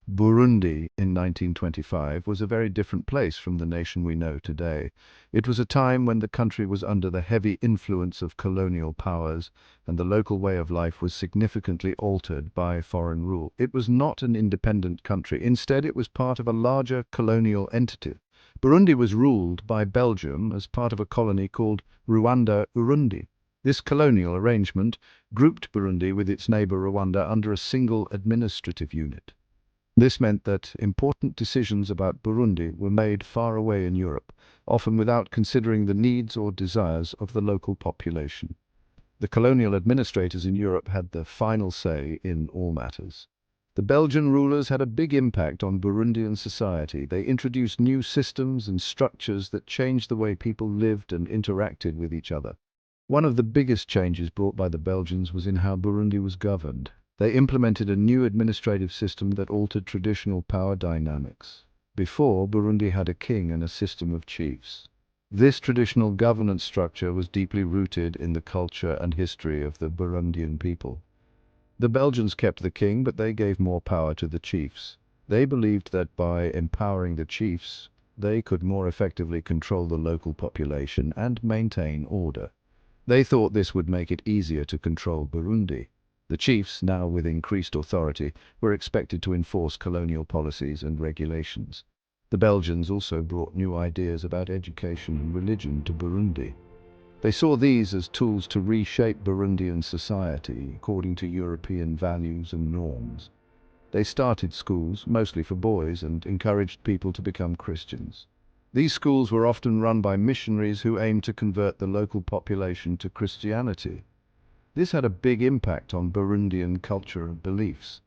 Burundi in 1925 was a very different place from the nation we know today. It was a time when the country was under the heavy influence of colonial powers, and the local way of life was significantly altered by foreign rule. It was not an independent country. Instead, it was part of a larger colonial entity. Burundi was ruled by Belgium as part of a colony called Rwanda. This colonial arrangement grouped Burundi with its neighbor Rwanda under a single administrative unit. This meant that important decisions about Burundi were made far away in Europe, often without considering the needs or desires of the local population. The colonial administrators in Europe had the final say in all matters. The Belgian rulers had a big impact on Burundian society. They introduced new systems and structures that changed the way people lived and interacted with each other. One of the biggest changes brought by the Belgians was in how Burundi was governed. They implemented a new administrative system that altered traditional power dynamics. Before, Burundi had a king and a system of chiefs. This traditional governance structure was deeply rooted in the culture and history of the Burundian people. The Belgians kept the king, but they gave more power to the chiefs. They believed that by empowering the chiefs, they could more effectively control the local population and maintain order. They thought this would make it easier to control Burundi. The chiefs, now with increased authority, were expected to enforce colonial policies and regulations. The Belgians also brought new ideas about education and religion to Burundi. They saw these as tools to reshape Burundian society according to European values and norms. They started schools, mostly for boys, and encouraged people to become Christians. These schools were often run by missionaries who aimed to convert the local population to Christianity. This had a big impact on Burundian culture and beliefs.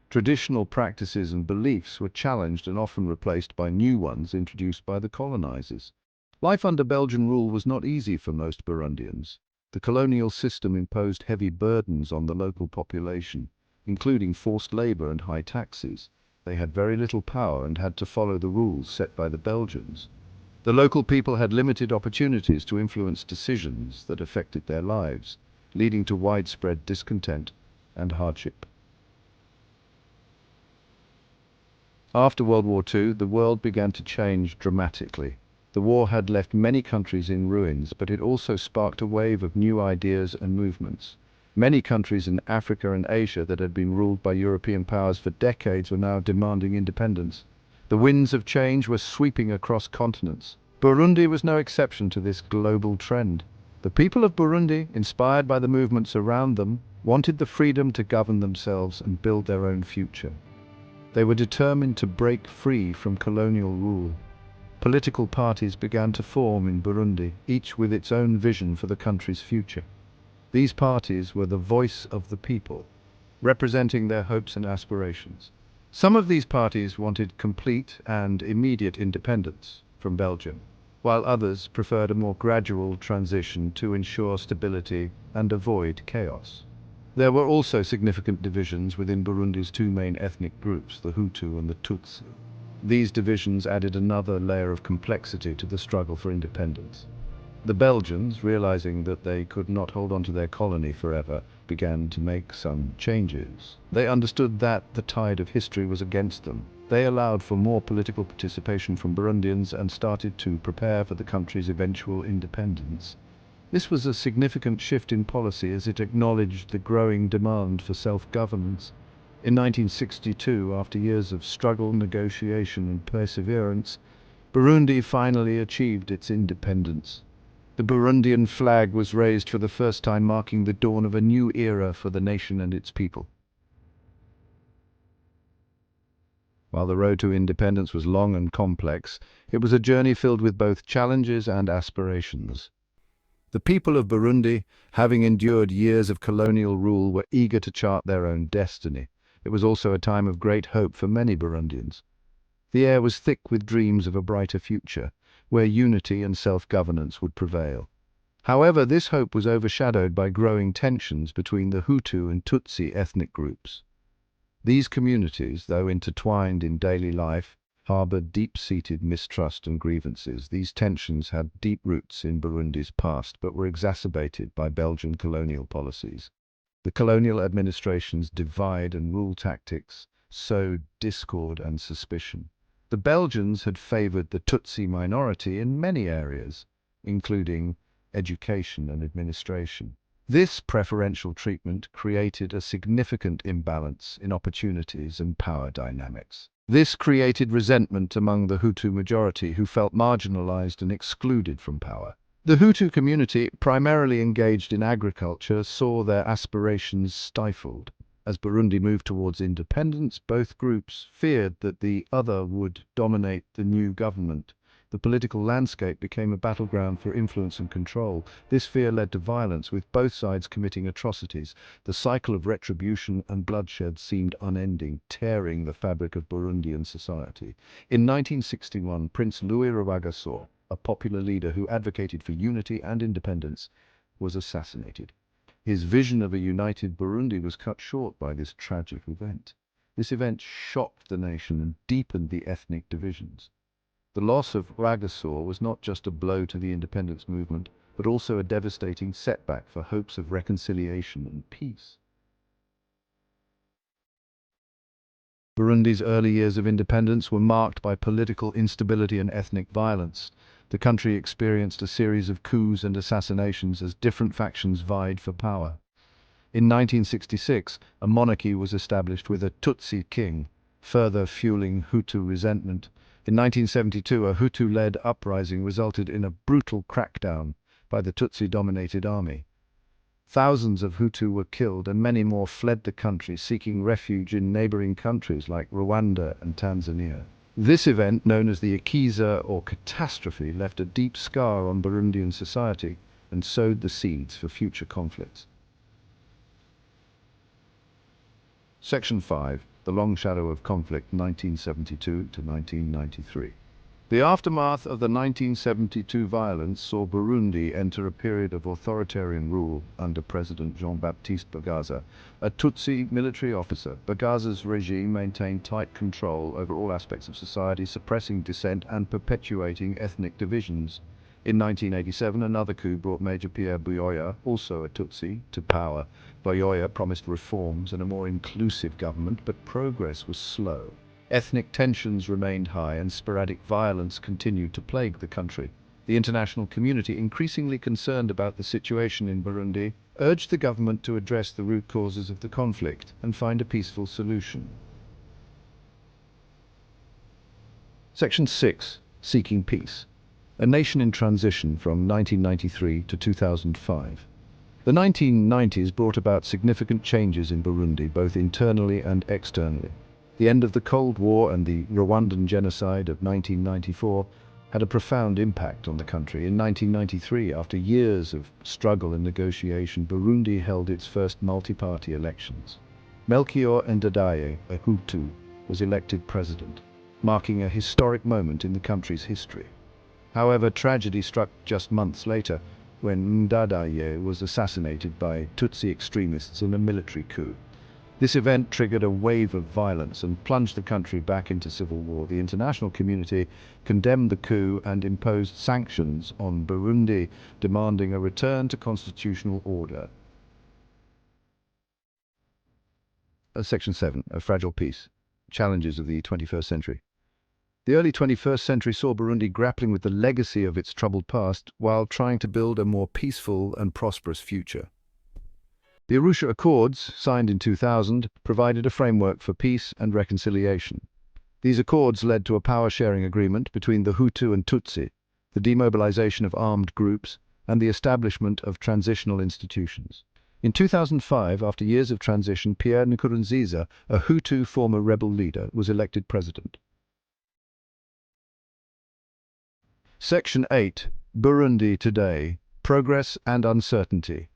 Traditional practices and beliefs were challenged and often replaced by new ones introduced by the colonizers. Life under Belgian rule was not easy for most Burundians. The colonial system imposed heavy burdens on the local population, including forced labor and high taxes. They had very little power and had to follow the rules set by the Belgians. The local people had limited opportunities to influence decisions that affected their lives, leading to widespread discontent and hardship. After World War II, the world began to change dramatically. The war had left many countries in ruins, but it also sparked a wave of new ideas and movements. Many countries in Africa and Asia that had been ruled by European powers for decades were now demanding independence. The winds of change were sweeping across continents. Burundi was no exception to this global trend. The people of Burundi, inspired by the movements around them, wanted the freedom to govern themselves and build their own future. They were determined to break free from colonial rule. Political parties began to form in Burundi, each with its own vision for the country's future. These parties were the voice of the people, representing their hopes and aspirations. Some of these parties wanted complete and immediate independence from Belgium, while others preferred a more gradual transition to ensure stability and avoid chaos. There were also significant divisions within Burundi's two main ethnic groups, the Hutu and the Tutsi. These divisions added another layer of complexity to the struggle for independence. The Belgians, realizing that they could not hold on to their colony forever, began to make some changes. They understood that the tide of history was against them. They allowed for more political participation from Burundians and started to prepare for the country's eventual independence. This was a significant shift in policy as it acknowledged the growing demand for self-governance. In 1962, after years of struggle, negotiation and perseverance, Burundi finally achieved its independence. The Burundian flag was raised for the first time, marking the dawn of a new era for the nation and its people. While the road to independence was long and complex, it was a journey filled with both challenges and aspirations. The people of Burundi, having endured years of colonial rule, were eager to chart their own destiny. It was also a time of great hope for many Burundians. The air was thick with dreams of a brighter future, where unity and self-governance would prevail. However, this hope was overshadowed by growing tensions between the Hutu and Tutsi ethnic groups. These communities, though intertwined in daily life, harbored deep-seated mistrust and grievances. These tensions had deep roots in Burundi's past, but were exacerbated by Belgian colonial policies. The colonial administration's divide and rule tactics sowed discord and suspicion. The Belgians had favored the Tutsi minority in many areas, including education and administration. This preferential treatment created a significant imbalance in opportunities and power dynamics. This created resentment among the Hutu majority, who felt marginalized and excluded from power. The Hutu community, primarily engaged in agriculture, saw their aspirations stifled. As Burundi moved towards independence, both groups feared that the other would dominate the new government. The political landscape became a battleground for influence and control. This fear led to violence, with both sides committing atrocities. The cycle of retribution and bloodshed seemed unending, tearing the fabric of Burundian society. In 1961, Prince Louis Rwagasore, a popular leader who advocated for unity and independence, was assassinated. His vision of a united Burundi was cut short by this tragic event. This event shocked the nation and deepened the ethnic divisions. The loss of Rwagasore was not just a blow to the independence movement, but also a devastating setback for hopes of reconciliation and peace. Burundi's early years of independence were marked by political instability and ethnic violence. The country experienced a series of coups and assassinations as different factions vied for power. In 1966, a monarchy was established with a Tutsi king, further fueling Hutu resentment. In 1972, a Hutu-led uprising resulted in a brutal crackdown by the Tutsi-dominated army. Thousands of Hutu were killed and many more fled the country, seeking refuge in neighboring countries like Rwanda and Tanzania. This event, known as the Akiza or catastrophe, left a deep scar on Burundian society and sowed the seeds for future conflicts. Section 5. The Long Shadow of Conflict, 1972 to 1993. The aftermath of the 1972 violence saw Burundi enter a period of authoritarian rule under President Jean-Baptiste Bagaza, a Tutsi military officer. Bagaza's regime maintained tight control over all aspects of society, suppressing dissent and perpetuating ethnic divisions. In 1987, another coup brought Major Pierre Buyoya, also a Tutsi, to power. Buyoya promised reforms and a more inclusive government, but progress was slow. Ethnic tensions remained high and sporadic violence continued to plague the country. The international community, increasingly concerned about the situation in Burundi, urged the government to address the root causes of the conflict and find a peaceful solution. Section 6. Seeking Peace. A nation in transition from 1993 to 2005. The 1990s brought about significant changes in Burundi, both internally and externally. The end of the Cold War and the Rwandan Genocide of 1994 had a profound impact on the country. In 1993, after years of struggle and negotiation, Burundi held its first multi-party elections. Melchior Ndadaye, a Hutu, was elected president, marking a historic moment in the country's history. However, tragedy struck just months later, when Ndadaye was assassinated by Tutsi extremists in a military coup. This event triggered a wave of violence and plunged the country back into civil war. The international community condemned the coup and imposed sanctions on Burundi, demanding a return to constitutional order. Section 7. A Fragile Peace. Challenges of the 21st Century. The early 21st century saw Burundi grappling with the legacy of its troubled past while trying to build a more peaceful and prosperous future. The Arusha Accords, signed in 2000, provided a framework for peace and reconciliation. These accords led to a power-sharing agreement between the Hutu and Tutsi, the demobilization of armed groups, and the establishment of transitional institutions. In 2005, after years of transition, Pierre Nkurunziza, a Hutu former rebel leader, was elected president. Section 8. Burundi Today. Progress and Uncertainty.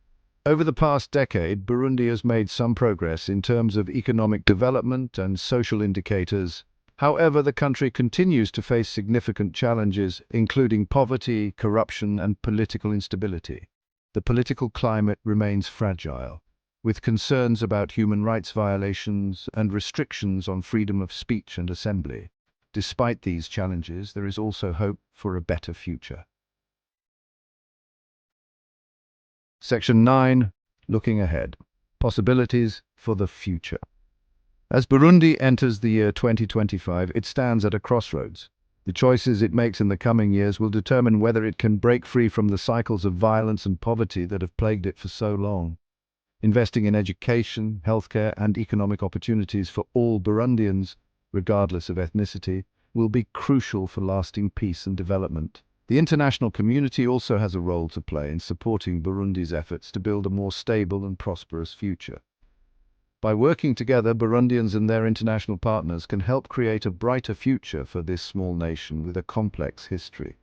Over the past decade, Burundi has made some progress in terms of economic development and social indicators. However, the country continues to face significant challenges, including poverty, corruption, and political instability. The political climate remains fragile, with concerns about human rights violations and restrictions on freedom of speech and assembly. Despite these challenges, there is also hope for a better future. Section 9. Looking Ahead. Possibilities for the Future. As Burundi enters the year 2025, it stands at a crossroads. The choices it makes in the coming years will determine whether it can break free from the cycles of violence and poverty that have plagued it for so long. Investing in education, healthcare, and economic opportunities for all Burundians, regardless of ethnicity, will be crucial for lasting peace and development. The international community also has a role to play in supporting Burundi's efforts to build a more stable and prosperous future. By working together, Burundians and their international partners can help create a brighter future for this small nation with a complex history.